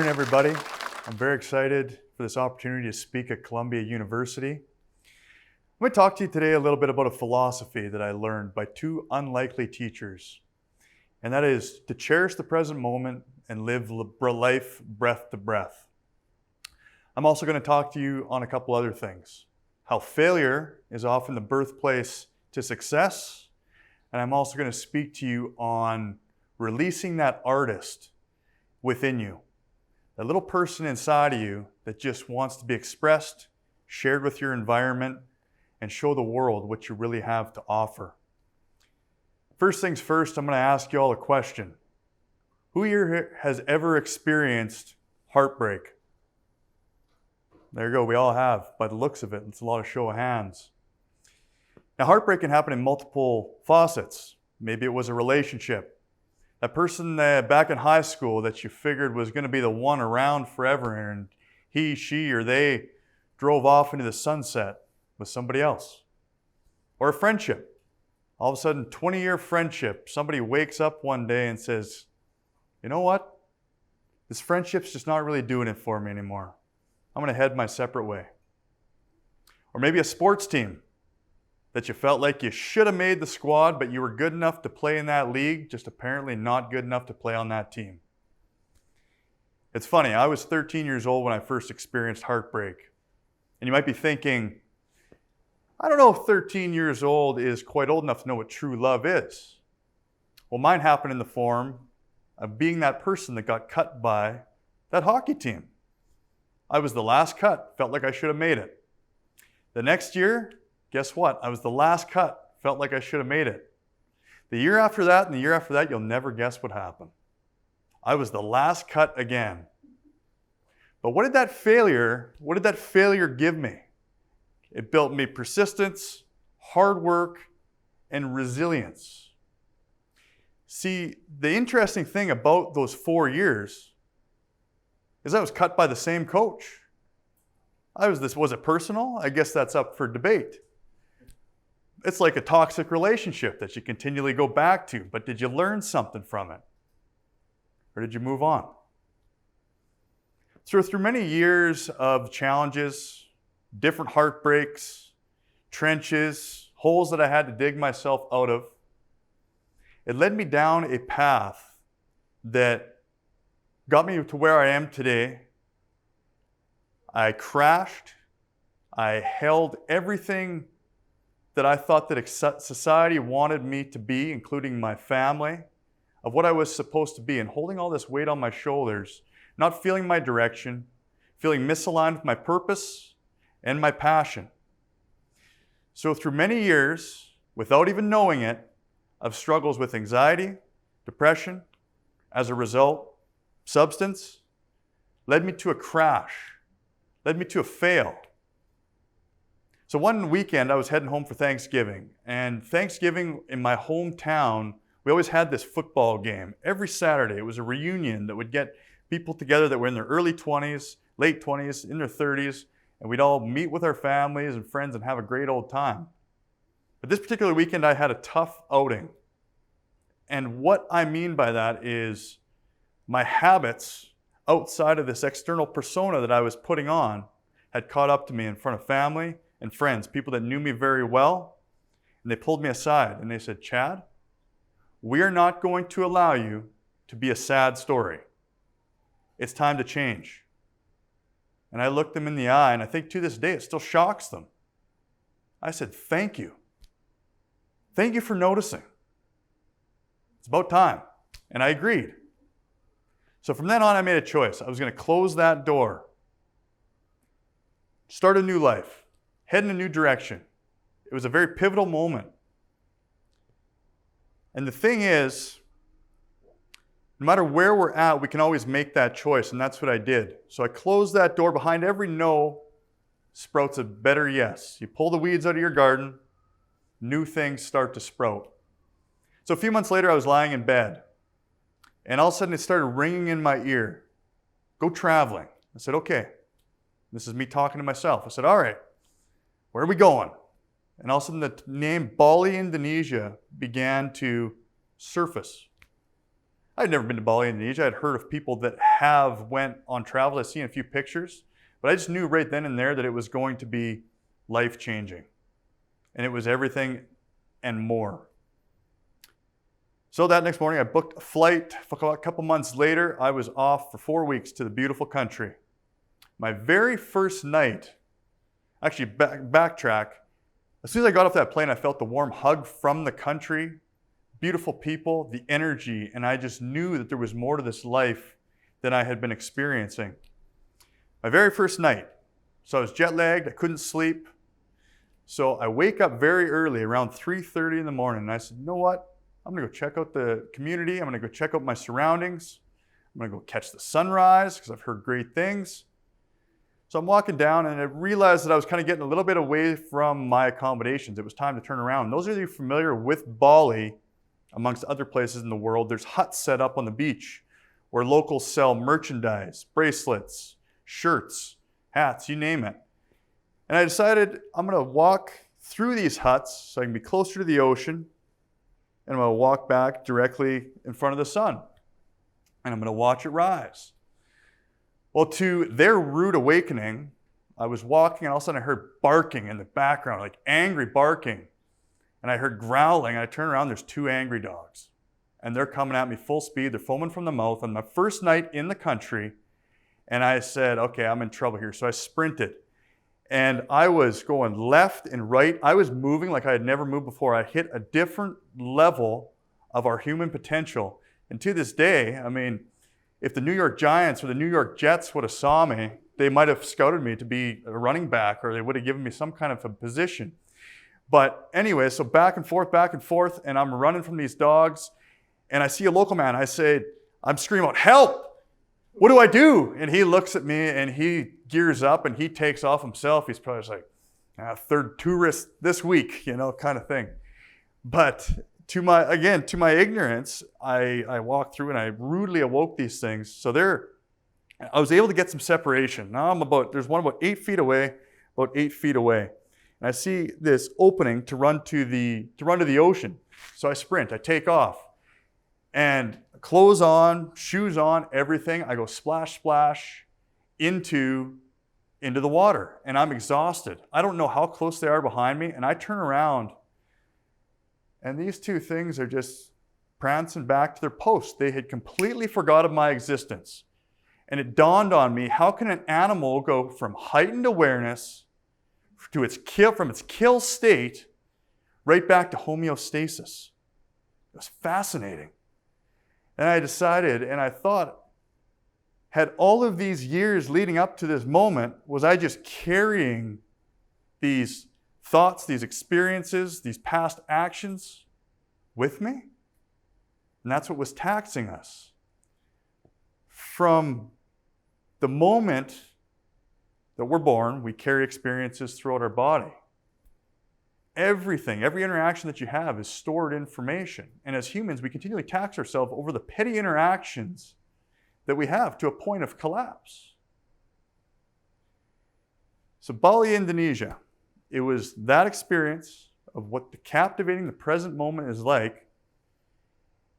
Morning, everybody. I'm very excited for this opportunity to speak at Columbia University. I'm going to talk to you today a little bit about a philosophy that I learned by two unlikely teachers, and that is to cherish the present moment and live life breath to breath. I'm also going to talk to you on a couple other things. How failure is often the birthplace to success, and I'm also going to speak to you on releasing that artist within you. That little person inside of you that just wants to be expressed, shared with your environment, and show the world what you really have to offer. First things first, I'm going to ask you all a question. Who here has ever experienced heartbreak? There you go, we all have. By the looks of it, it's a lot of show of hands. Now, heartbreak can happen in multiple facets. Maybe it was a relationship. That person back in high school that you figured was going to be the one around forever, and he, she, or they drove off into the sunset with somebody else. Or a friendship. All of a sudden, 20-year friendship, somebody wakes up one day and says, you know what? This friendship's just not really doing it for me anymore. I'm going to head my separate way. Or maybe a sports team that you felt like you should have made the squad, but you were good enough to play in that league, just apparently not good enough to play on that team. It's funny, I was 13 years old when I first experienced heartbreak. And you might be thinking, I don't know if 13 years old is quite old enough to know what true love is. Well, mine happened in the form of being that person that got cut by that hockey team. I was the last cut, felt like I should have made it. The next year, guess what? I was the last cut. Felt like I should have made it. The year after that and the year after that, you'll never guess what happened. I was the last cut again. But what did that failure give me? It built me persistence, hard work, and resilience. See, the interesting thing about those 4 years is I was cut by the same coach. Was it personal? I guess that's up for debate. It's like a toxic relationship that you continually go back to, but did you learn something from it? Or did you move on? So through many years of challenges, different heartbreaks, trenches, holes that I had to dig myself out of, it led me down a path that got me to where I am today. I crashed. I held everything that I thought that society wanted me to be, including my family, of what I was supposed to be, and holding all this weight on my shoulders, not feeling my direction, feeling misaligned with my purpose and my passion. So through many years, without even knowing it, of struggles with anxiety, depression, as a result, substance, led me to a crash, led me to a fail. So one weekend I was heading home for Thanksgiving, and Thanksgiving in my hometown, we always had this football game. Every Saturday it was a reunion that would get people together that were in their early 20s, late 20s, in their 30s, and we'd all meet with our families and friends and have a great old time. But this particular weekend I had a tough outing. And what I mean by that is my habits outside of this external persona that I was putting on had caught up to me in front of family and friends, people that knew me very well, and they pulled me aside and they said, Chad, we are not going to allow you to be a sad story. It's time to change. And I looked them in the eye, and I think to this day it still shocks them. I said, thank you. Thank you for noticing. It's about time. And I agreed. So from then on, I made a choice. I was going to close that door, start a new life, head in a new direction. It was a very pivotal moment. And the thing is, no matter where we're at, we can always make that choice, and that's what I did. So I closed that door. Behind every no sprouts a better yes. You pull the weeds out of your garden, new things start to sprout. So a few months later, I was lying in bed, and all of a sudden it started ringing in my ear. Go traveling. I said, okay. This is me talking to myself. I said, all right, where are we going? And all of a sudden the name Bali, Indonesia began to surface. I'd never been to Bali, Indonesia. I'd heard of people that have went on travel. I'd seen a few pictures, but I just knew right then and there that it was going to be life-changing. And it was everything and more. So that next morning, I booked a flight. A couple months later, I was off for 4 weeks to the beautiful country. My very first night, actually backtrack, as soon as I got off that plane, I felt the warm hug from the country, beautiful people, the energy, and I just knew that there was more to this life than I had been experiencing. My very first night, so I was jet lagged, I couldn't sleep. So I wake up very early, around 3:30 in the morning, and I said, you know what? I'm gonna go check out the community. I'm gonna go check out my surroundings. I'm gonna go catch the sunrise because I've heard great things. So I'm walking down and I realized that I was kind of getting a little bit away from my accommodations. It was time to turn around. And those of you familiar with Bali, amongst other places in the world, there's huts set up on the beach where locals sell merchandise, bracelets, shirts, hats, you name it. And I decided I'm gonna walk through these huts so I can be closer to the ocean, and I'm gonna walk back directly in front of the sun. And I'm gonna watch it rise. Well, to their rude awakening, I was walking and all of a sudden I heard barking in the background, like angry barking. And I heard growling, and I turned around, there's 2 angry dogs. And they're coming at me full speed, they're foaming from the mouth on my first night in the country. And I said, okay, I'm in trouble here. So I sprinted. And I was going left and right. I was moving like I had never moved before. I hit a different level of our human potential. And to this day, I mean, if the New York Giants or the New York Jets would have saw me, they might have scouted me to be a running back, or they would have given me some kind of a position. But anyway, so back and forth, and I'm running from these dogs, and I see a local man. I say, I'm screaming out, help! What do I do? And he looks at me and he gears up and he takes off himself. He's probably just like, third tourist this week, kind of thing. But to my ignorance, I walked through and I rudely awoke these things. So I was able to get some separation. Now there's one about 8 feet away, about 8 feet away. And I see this opening to run to the ocean. So I sprint, I take off. And clothes on, shoes on, everything. I go splash, splash into the water. And I'm exhausted. I don't know how close they are behind me. And I turn around and these 2 things are just prancing back to their post. They had completely forgotten my existence. And it dawned on me, how can an animal go from heightened awareness to from its kill state right back to homeostasis? It was fascinating. And I decided, and I thought, had all of these years leading up to this moment, was I just carrying these thoughts, these experiences, these past actions with me? And that's what was taxing us. From the moment that we're born, we carry experiences throughout our body. Everything, every interaction that you have is stored information. And as humans, we continually tax ourselves over the petty interactions that we have to a point of collapse. So Bali, Indonesia, it was that experience of what the captivating the present moment is like.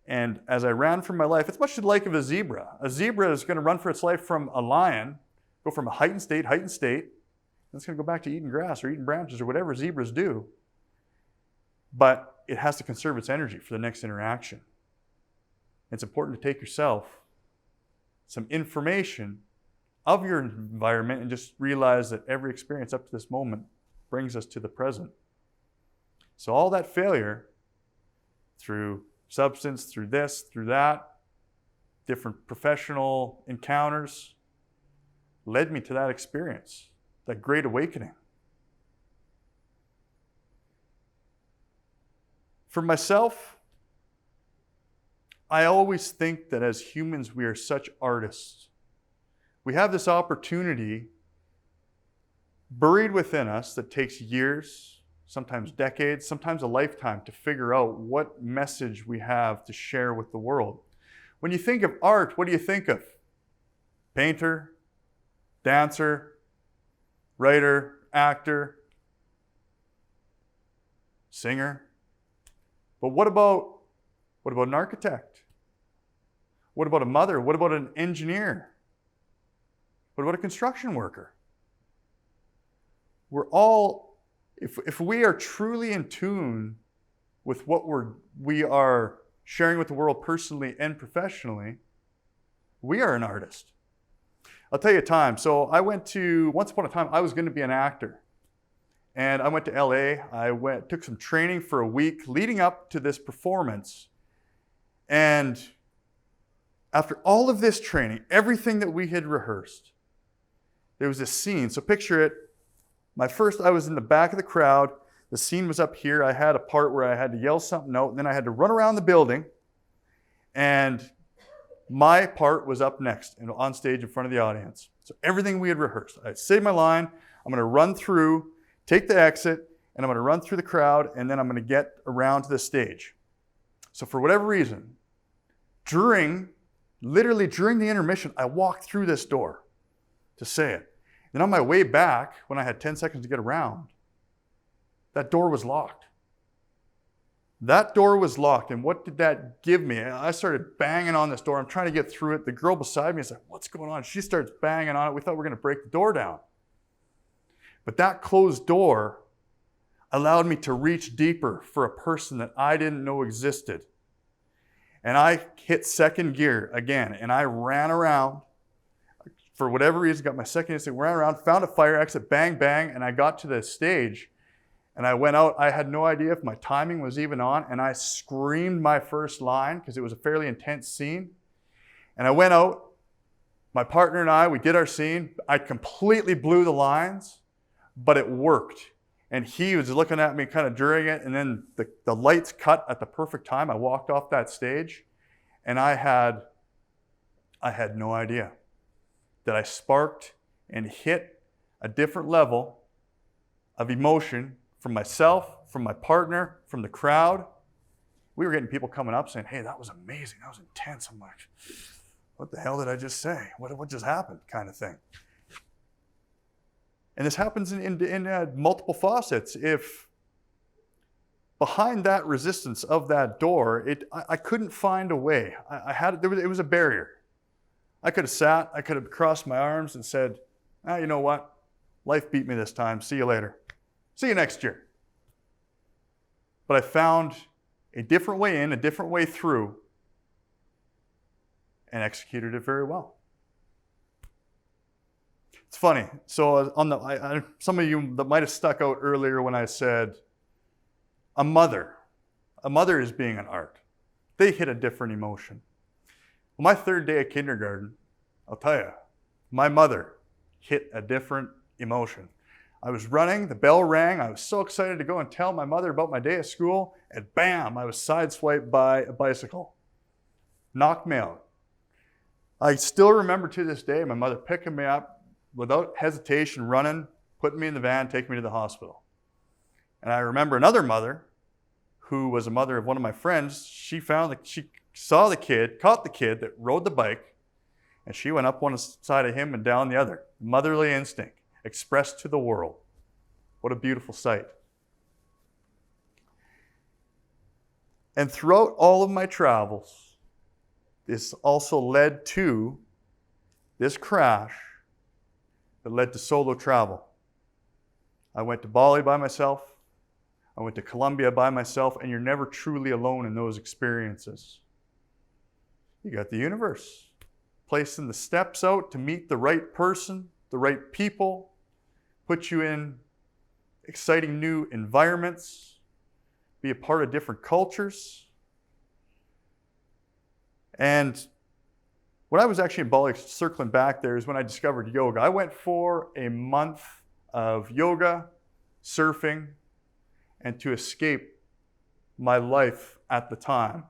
And as I ran for my life, it's much like of a zebra. A zebra is going to run for its life from a lion, go from a heightened state, and it's going to go back to eating grass or eating branches or whatever zebras do. But it has to conserve its energy for the next interaction. It's important to take yourself some information of your environment and just realize that every experience up to this moment brings us to the present. So all that failure through substance, through this, through that, different professional encounters, led me to that experience, that great awakening. For myself, I always think that as humans, we are such artists. We have this opportunity buried within us that takes years, sometimes decades, sometimes a lifetime to figure out what message we have to share with the world. When you think of art, what do you think of? Painter, dancer, writer, actor, singer. But what about an architect? What about a mother? What about an engineer? What about a construction worker? We're all, if we are truly in tune with what we are sharing with the world personally and professionally, we are an artist. I'll tell you a time. So once upon a time, I was going to be an actor. And I went to LA. Took some training for a week leading up to this performance. And after all of this training, everything that we had rehearsed, there was this scene. So picture it. I was in the back of the crowd. The scene was up here. I had a part where I had to yell something out, and then I had to run around the building. And my part was up next and on stage in front of the audience. So everything we had rehearsed. I say my line. I'm going to run through, take the exit, and I'm going to run through the crowd, and then I'm going to get around to the stage. So for whatever reason, literally during the intermission, I walked through this door to say it. Then on my way back, when I had 10 seconds to get around, that door was locked. That door was locked, and what did that give me? I started banging on this door. I'm trying to get through it. The girl beside me is like, what's going on? She starts banging on it. We thought we were going to break the door down. But that closed door allowed me to reach deeper for a person that I didn't know existed. And I hit second gear again, and I ran around. For whatever reason, got my second instinct, ran around, found a fire exit, bang, bang, and I got to the stage. And I went out. I had no idea if my timing was even on, and I screamed my first line because it was a fairly intense scene. And I went out. My partner and I, we did our scene. I completely blew the lines, but it worked. And he was looking at me kind of during it, and then the lights cut at the perfect time. I walked off that stage, and I had no idea that I sparked and hit a different level of emotion from myself, from my partner, from the crowd. We were getting people coming up saying, hey, that was amazing. That was intense. I'm like, what the hell did I just say? What just happened? Kind of thing. And this happens in multiple facets. If behind that resistance of that door, I couldn't find a way. It was a barrier. I could have sat, I could have crossed my arms and said, you know what? Life beat me this time. See you later. See you next year. But I found a different way in, a different way through, and executed it very well. It's funny. So some of you that might have stuck out earlier when I said a mother is being an art. They hit a different emotion. Well, my third day of kindergarten, I'll tell you, my mother hit a different emotion. I was running, the bell rang, I was so excited to go and tell my mother about my day at school, and bam, I was sideswiped by a bicycle. Knocked me out. I still remember to this day my mother picking me up without hesitation, running, putting me in the van, taking me to the hospital. And I remember another mother, who was a mother of one of my friends, she saw the kid, caught the kid that rode the bike, and she went up one side of him and down the other. Motherly instinct expressed to the world. What a beautiful sight. And throughout all of my travels, this also led to this crash that led to solo travel. I went to Bali by myself. I went to Colombia by myself, and you're never truly alone in those experiences. You got the universe placing the steps out to meet the right person, the right people, put you in exciting new environments, be a part of different cultures. And when I was actually in Bali, circling back there, is when I discovered yoga. I went for a month of yoga, surfing, and to escape my life at the time.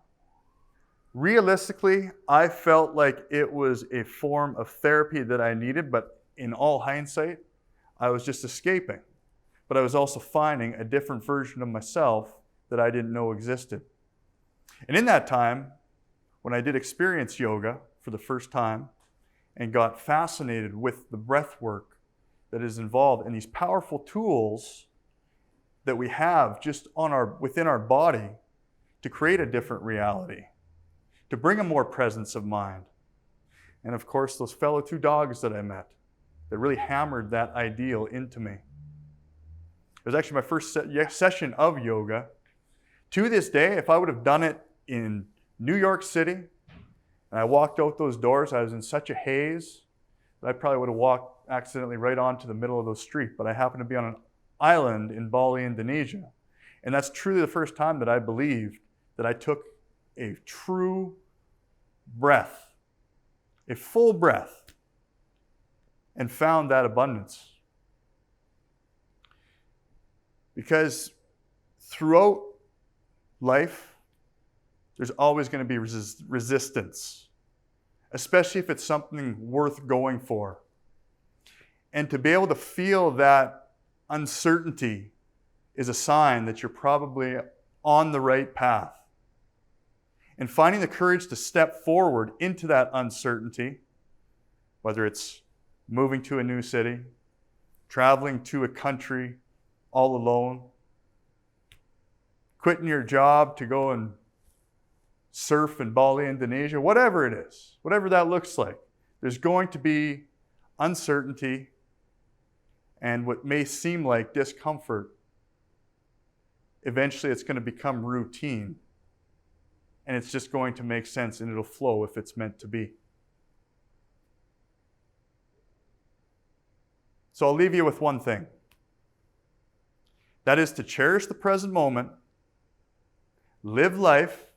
Realistically, I felt like it was a form of therapy that I needed, but in all hindsight, I was just escaping. But I was also finding a different version of myself that I didn't know existed. And in that time, when I did experience yoga for the first time and got fascinated with the breath work that is involved in these powerful tools that we have just within our body to create a different reality, to bring a more presence of mind. And of course, those fellow 2 dogs that I met that really hammered that ideal into me. It was actually my first session of yoga. To this day, if I would have done it in New York City, and I walked out those doors, I was in such a haze that I probably would have walked accidentally right onto the middle of those streets. But I happened to be on an island in Bali, Indonesia. And that's truly the first time that I believed that I took a true breath, a full breath, and found that abundance. Because throughout life, there's always going to be resistance, especially if it's something worth going for. And to be able to feel that uncertainty is a sign that you're probably on the right path. And finding the courage to step forward into that uncertainty, whether it's moving to a new city, traveling to a country all alone, quitting your job to go and surf in Bali, Indonesia, whatever it is, whatever that looks like, there's going to be uncertainty and what may seem like discomfort. Eventually it's going to become routine. And it's just going to make sense and it'll flow if it's meant to be. So I'll leave you with one thing. That is to cherish the present moment, live life,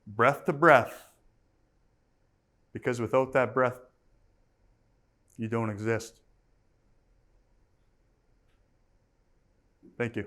breath to breath, because without that breath, you don't exist. Thank you.